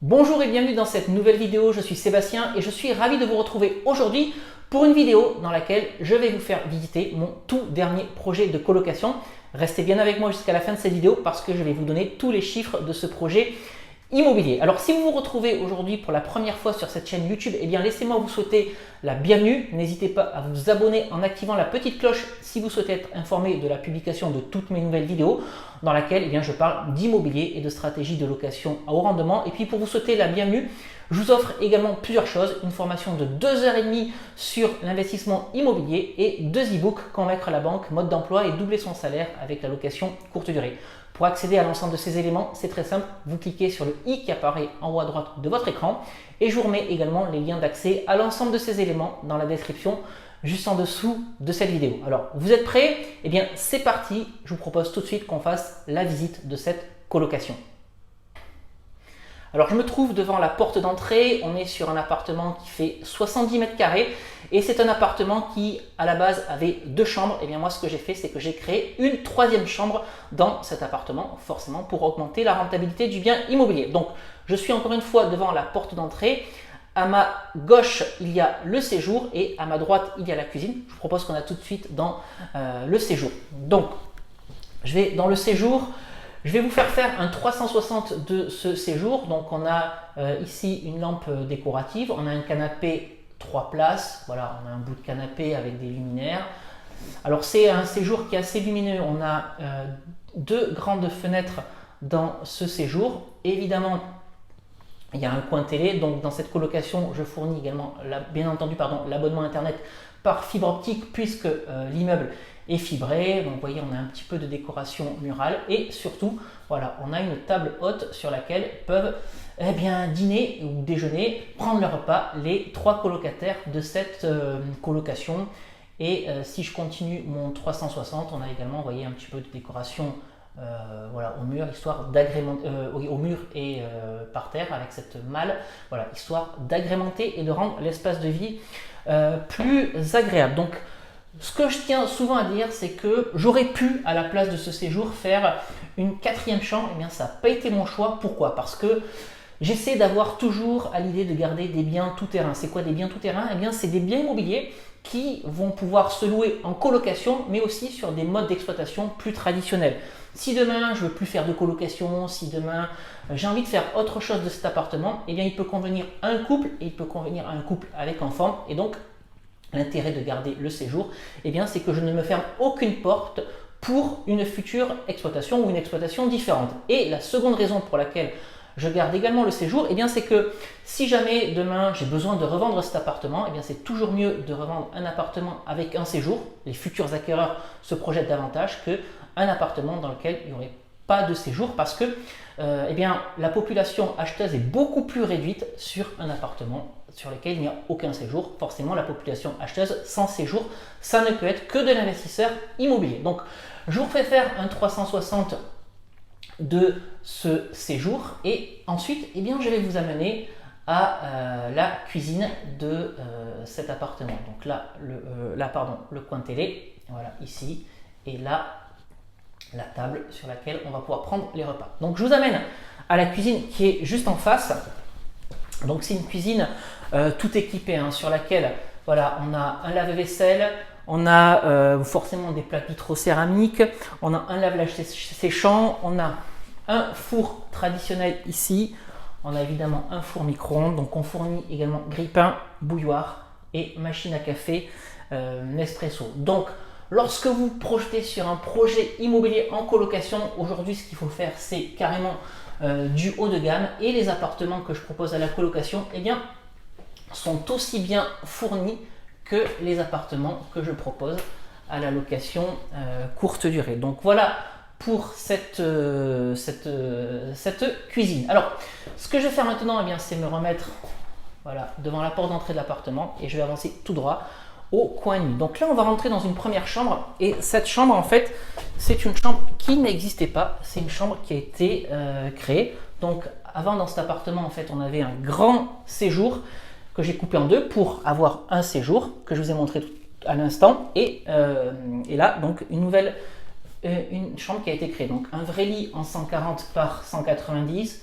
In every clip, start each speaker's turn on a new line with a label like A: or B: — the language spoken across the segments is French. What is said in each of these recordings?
A: Bonjour et bienvenue dans cette nouvelle vidéo, je suis Sébastien et je suis ravi de vous retrouver aujourd'hui pour une vidéo dans laquelle je vais vous faire visiter mon tout dernier projet de colocation. Restez bien avec moi jusqu'à la fin de cette vidéo parce que je vais vous donner tous les chiffres de ce projet immobilier. Alors si vous vous retrouvez aujourd'hui pour la première fois sur cette chaîne YouTube, eh bien laissez-moi vous souhaiter la bienvenue. N'hésitez pas à vous abonner en activant la petite cloche si vous souhaitez être informé de la publication de toutes mes nouvelles vidéos dans laquelle je parle d'immobilier et de stratégie de location à haut rendement. Et puis pour vous souhaiter la bienvenue, je vous offre également plusieurs choses, une formation de 2h30 sur l'investissement immobilier et 2 e-books, Convaincre la banque, mode d'emploi et doubler son salaire avec la location courte durée. Pour accéder à l'ensemble de ces éléments, c'est très simple, vous cliquez sur le i qui apparaît en haut à droite de votre écran et je vous remets également les liens d'accès à l'ensemble de ces éléments dans la description juste en dessous de cette vidéo. Alors, vous êtes prêts? Eh bien, c'est parti, je vous propose tout de suite qu'on fasse la visite de cette colocation. Alors je me trouve devant la porte d'entrée, on est sur un appartement qui fait 70 mètres carrés et c'est un appartement qui à la base avait 2 chambres. Et bien moi ce que j'ai fait c'est que j'ai créé une 3e chambre dans cet appartement, forcément pour augmenter la rentabilité du bien immobilier. Donc je suis encore une fois devant la porte d'entrée, à ma gauche il y a le séjour et à ma droite il y a la cuisine. Je vous propose qu'on a tout de suite dans le séjour. Donc je vais dans le séjour. Je vais vous faire un 360 de ce séjour. Donc on a ici une lampe décorative, on a un canapé 3 places, voilà, on a un bout de canapé avec des luminaires. Alors c'est un séjour qui est assez lumineux, on a 2 grandes fenêtres dans ce séjour. Évidemment, il y a un coin télé, donc dans cette colocation, je fournis également, bien entendu, l'abonnement internet par fibre optique puisque l'immeuble est fibré. Donc vous voyez, on a un petit peu de décoration murale et surtout, voilà, on a une table haute sur laquelle peuvent dîner ou déjeuner, prendre leur repas les 3 colocataires de cette colocation. Et si je continue mon 360, on a également, vous voyez, un petit peu de décoration voilà, au mur, histoire d'agrémenter, au mur et par terre avec cette malle, voilà, histoire d'agrémenter et de rendre l'espace de vie plus agréable. Donc ce que je tiens souvent à dire, c'est que j'aurais pu, à la place de ce séjour, faire une 4e chambre. Eh bien, ça n'a pas été mon choix. Pourquoi? Parce que j'essaie d'avoir toujours à l'idée de garder des biens tout-terrain. C'est quoi des biens tout-terrain? Eh bien, c'est des biens immobiliers qui vont pouvoir se louer en colocation, mais aussi sur des modes d'exploitation plus traditionnels. Si demain, je ne veux plus faire de colocation, si demain, j'ai envie de faire autre chose de cet appartement, eh bien, il peut convenir à un couple et il peut convenir à un couple avec enfant. Et donc, l'intérêt de garder le séjour, eh bien, c'est que je ne me ferme aucune porte pour une future exploitation ou une exploitation différente. Et la seconde raison pour laquelle je garde également le séjour, eh bien, c'est que si jamais demain j'ai besoin de revendre cet appartement, eh bien, c'est toujours mieux de revendre un appartement avec un séjour. Les futurs acquéreurs se projettent davantage qu'un appartement dans lequel il n'y aurait pas de séjour parce que eh bien, la population acheteuse est beaucoup plus réduite sur un appartement sur lequel il n'y a aucun séjour. Forcément, la population acheteuse sans séjour, ça ne peut être que de l'investisseur immobilier. Donc, je vous fais faire un 360 de ce séjour et ensuite, eh bien, je vais vous amener à la cuisine de cet appartement. Donc là, le coin télé, voilà, ici, et là, la table sur laquelle on va pouvoir prendre les repas. Donc je vous amène à la cuisine qui est juste en face. Donc c'est une cuisine tout équipée hein, sur laquelle voilà, on a un lave-vaisselle, on a forcément des plaques vitrocéramiques, on a un lave-linge séchant, on a un four traditionnel ici, on a évidemment un four micro-ondes, donc on fournit également grille-pain, bouilloire et machine à café Nespresso. Donc lorsque vous projetez sur un projet immobilier en colocation, aujourd'hui ce qu'il faut faire c'est carrément du haut de gamme et les appartements que je propose à la colocation eh bien, sont aussi bien fournis que les appartements que je propose à la location courte durée. Donc voilà pour cette cuisine. Alors ce que je vais faire maintenant eh bien, c'est me remettre voilà, devant la porte d'entrée de l'appartement et je vais avancer tout droit au coin nu. Donc là, on va rentrer dans une première chambre et cette chambre, en fait, c'est une chambre qui n'existait pas. C'est une chambre qui a été créée. Donc avant, dans cet appartement, en fait, on avait un grand séjour que j'ai coupé en 2 pour avoir un séjour que je vous ai montré à l'instant. Et là, donc, une chambre qui a été créée. Donc un vrai lit en 140 par 190,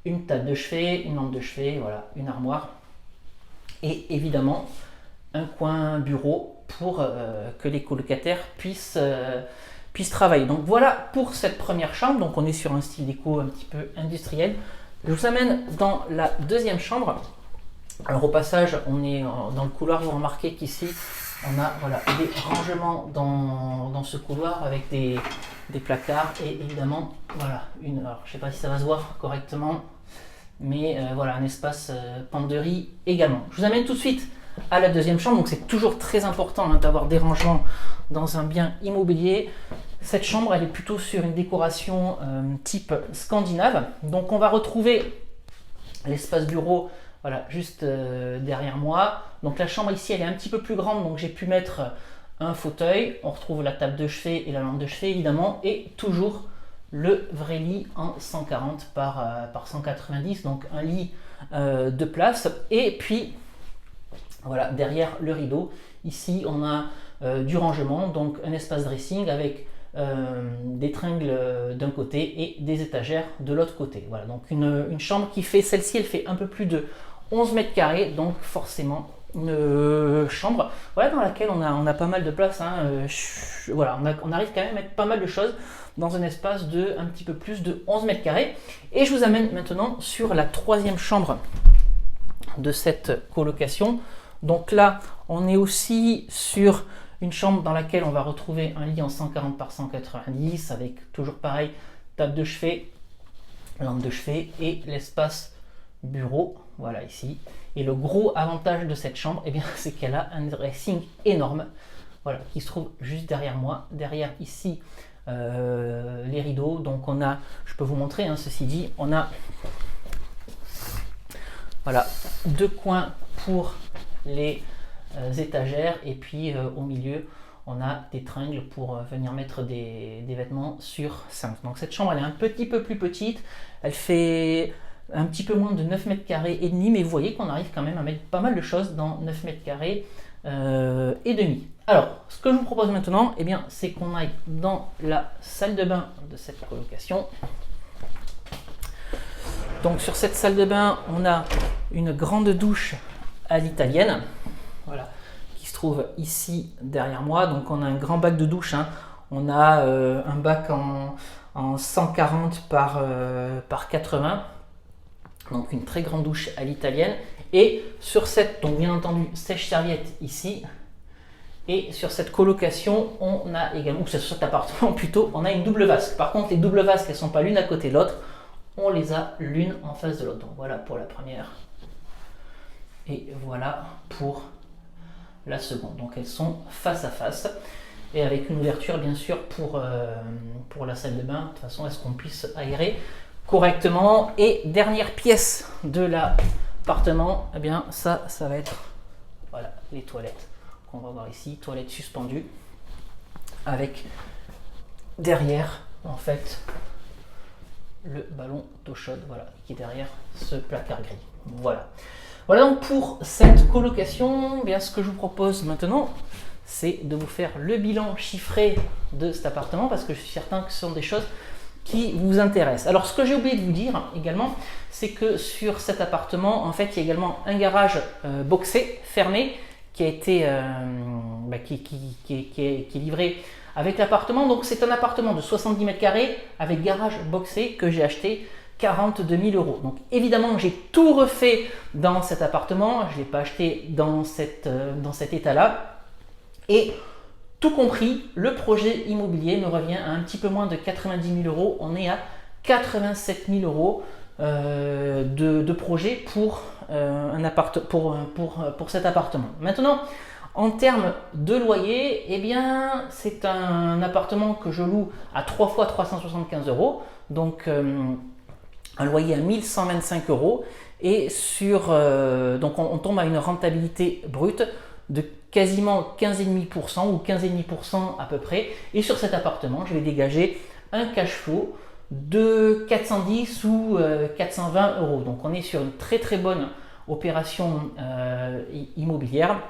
A: une table de chevet, une lampe de chevet, voilà, une armoire et évidemment un coin bureau pour que les colocataires puissent travailler. Donc voilà pour cette première chambre. Donc on est sur un style déco un petit peu industriel. Je vous amène dans la deuxième chambre. Alors au passage, on est dans le couloir. Vous remarquez qu'ici, on a voilà, des rangements dans ce couloir avec des placards et évidemment, voilà, alors, je ne sais pas si ça va se voir correctement, mais voilà, un espace penderie également. Je vous amène tout de suite à la deuxième chambre. Donc c'est toujours très important d'avoir des rangements dans un bien immobilier. Cette chambre, elle est plutôt sur une décoration type scandinave. Donc on va retrouver l'espace bureau, voilà, juste derrière moi. Donc la chambre ici, elle est un petit peu plus grande, donc j'ai pu mettre un fauteuil. On retrouve la table de chevet et la lampe de chevet évidemment, et toujours le vrai lit en 140 par 190, donc un lit de place. Et puis voilà, derrière le rideau, ici on a du rangement, donc un espace dressing avec des tringles d'un côté et des étagères de l'autre côté. Voilà, donc une chambre qui fait, celle-ci elle fait un peu plus de 11 mètres carrés, donc forcément une chambre voilà, dans laquelle on a pas mal de place. Voilà, on arrive quand même à mettre pas mal de choses dans un espace de un petit peu plus de 11 mètres carrés. Et je vous amène maintenant sur la troisième chambre de cette colocation. Donc là, on est aussi sur une chambre dans laquelle on va retrouver un lit en 140 par 190 avec toujours pareil, table de chevet, lampe de chevet et l'espace bureau, voilà ici. Et le gros avantage de cette chambre, eh bien, c'est qu'elle a un dressing énorme, voilà, qui se trouve juste derrière moi. Derrière ici, les rideaux. Donc on a, je peux vous montrer, ceci dit, on a voilà, deux coins pour les étagères et puis au milieu on a des tringles pour venir mettre des vêtements sur cintre. Donc cette chambre elle est un petit peu plus petite, elle fait un petit peu moins de 9 mètres carrés et demi, mais vous voyez qu'on arrive quand même à mettre pas mal de choses dans 9 mètres carrés et demi. Alors ce que je vous propose maintenant, eh bien, c'est qu'on aille dans la salle de bain de cette colocation. Donc sur cette salle de bain on a une grande douche à l'italienne, voilà, qui se trouve ici derrière moi. Donc on a un grand bac de douche, on a un bac en 140 par 80, donc une très grande douche à l'italienne. Et sur cette, donc bien entendu, sèche-serviette ici. Et sur cette colocation, on a également, ou sur cet appartement plutôt, on a une double vasque. Par contre, les doubles vasques, elles ne sont pas l'une à côté de l'autre, on les a l'une en face de l'autre. Donc voilà pour la première. Et voilà pour la seconde. Donc elles sont face à face et avec une ouverture bien sûr pour la salle de bain, de façon à ce qu'on puisse aérer correctement. Et dernière pièce de l'appartement, eh bien ça va être voilà, les toilettes qu'on va voir ici, toilettes suspendues avec derrière en fait le ballon d'eau chaude, voilà, qui est derrière ce placard gris. Voilà. Voilà donc pour cette colocation. Bien, ce que je vous propose maintenant, c'est de vous faire le bilan chiffré de cet appartement parce que je suis certain que ce sont des choses qui vous intéressent. Alors, ce que j'ai oublié de vous dire également, c'est que sur cet appartement, en fait, il y a également un garage boxé, fermé, qui a été qui est livré avec l'appartement. Donc, c'est un appartement de 70 mètres carrés avec garage boxé que j'ai acheté 42 000 euros. Donc évidemment, j'ai tout refait dans cet appartement. Je ne l'ai pas acheté dans cet état-là. Et tout compris, le projet immobilier me revient à un petit peu moins de 90 000 euros. On est à 87 000 euros de projet pour, pour cet appartement. Maintenant, en termes de loyer, eh bien, c'est un appartement que je loue à 3 fois 375 euros. Donc, un loyer à 1125 euros et donc on tombe à une rentabilité brute de quasiment 15,5% ou 15,5% à peu près. Et sur cet appartement, je vais dégager un cash flow de 410 ou 420 euros. Donc on est sur une très très bonne opération immobilière.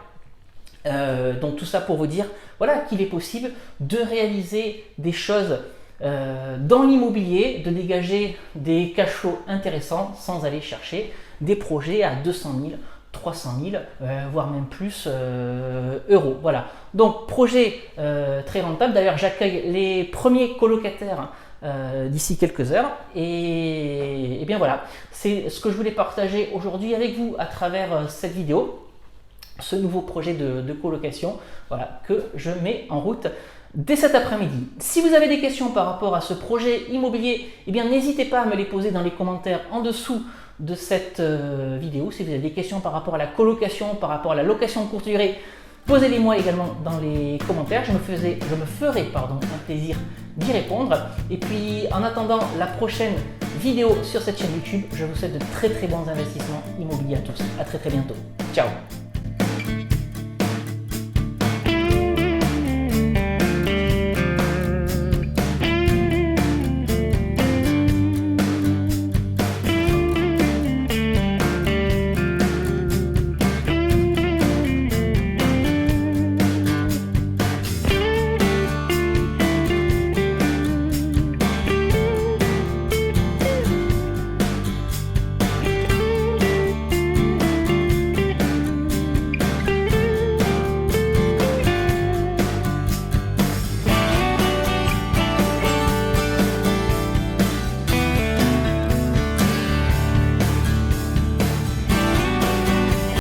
A: Donc tout ça pour vous dire voilà, qu'il est possible de réaliser des choses dans l'immobilier, de dégager des cash flows intéressants sans aller chercher des projets à 200 000, 300 000, voire même plus euros. Voilà. Donc projet très rentable. D'ailleurs, j'accueille les premiers colocataires d'ici quelques heures. Et bien voilà, c'est ce que je voulais partager aujourd'hui avec vous à travers cette vidéo, ce nouveau projet de colocation, voilà, que je mets en route dès cet après-midi. Si vous avez des questions par rapport à ce projet immobilier, eh bien n'hésitez pas à me les poser dans les commentaires en dessous de cette vidéo. Si vous avez des questions par rapport à la colocation, par rapport à la location de courte durée, posez-les moi également dans les commentaires. Je me ferai un plaisir d'y répondre. Et puis en attendant la prochaine vidéo sur cette chaîne YouTube, je vous souhaite de très bons investissements immobiliers à tous. À très bientôt. Ciao.